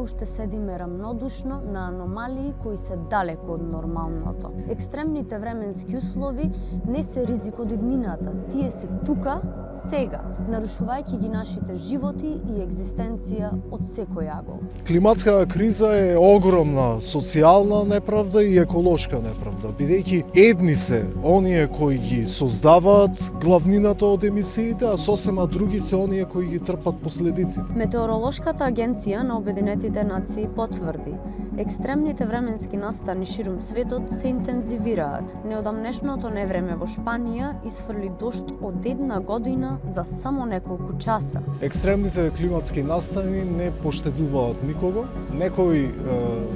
уште седиме рамнодушно на аномалии кои се далеко од нормалното. Екстремните временски услови не се ризик од иднината, тие се тука, сега, нарушувајќи ги нашите животи и екзистенција од секој агол. Климатската криза е огромна социјална неправда и еколошка неправда, бидејќи едни се оние кои ги создаваат главнината од емисиите, а сосема други се оние кои ги трпат последиците. Метеоролошката агенција на Обединетите нации потврди, екстремните временски настани ширум светот се интензивираат. Неодамнешното невреме во Шпанија isfрли дожд од една година за само неколку часа. Екстремните климатски настани не поштедуваат никого. Некој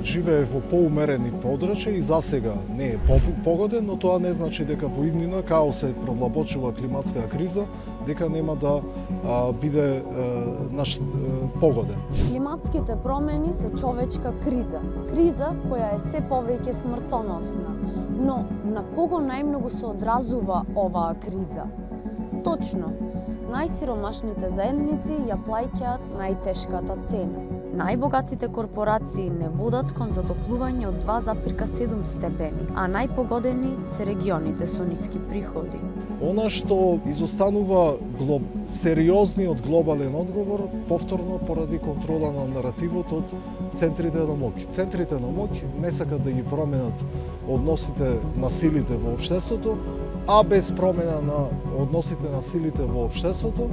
живее во поумерени подрачја и засега не е погоден, но тоа не значи дека во иднина, као се продлабочува климатска криза, дека нема да биде погоден. Климатските промени се човечка криза. Криза која е се повеќе смртоносна. Но на кого најмногу се одразува оваа криза? Точно, најсиромашните заедници ја плаќаат најтешката цена. Најбогатите корпорации не водат кон затоплување од 2,7 степени, а најпогодени се регионите со ниски приходи. Она што изостанува сериозниот глобален одговор, повторно поради контрола на наративот од центрите на моќ. Центрите на моќ не сакат да ги променат односите на силите во општеството, а без промена на односите на силите во општеството,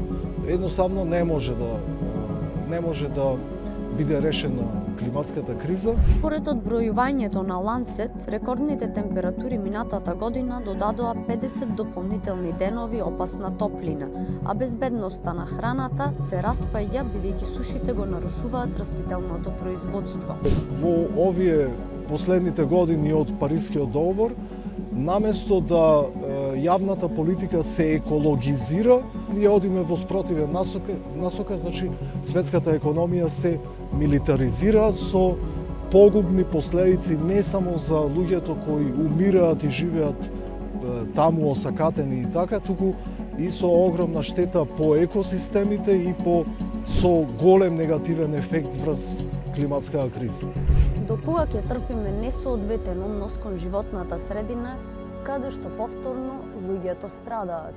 едноставно не може да биде решена климатската криза. Според одбројувањето на Lancet, рекордните температури минатата година додадоа 50 дополнителни денови опасна топлина, а безбедноста на храната се распаѓа бидејќи сушите го нарушуваат растителното производство. Во овие последните години од Парискиот договор, наместо да јавната политика се екологизира, ние одиме во спротивен насока, значи светската економија се милитаризира со погубни последици не само за луѓето кои умираат и живеат таму осакатени и така, туку и со огромна штета по екосистемите и со голем негативен ефект врз климатската криза. До кога ќе трпиме несоодветен однос кон животната средина, каде што повторно луѓето страдаат?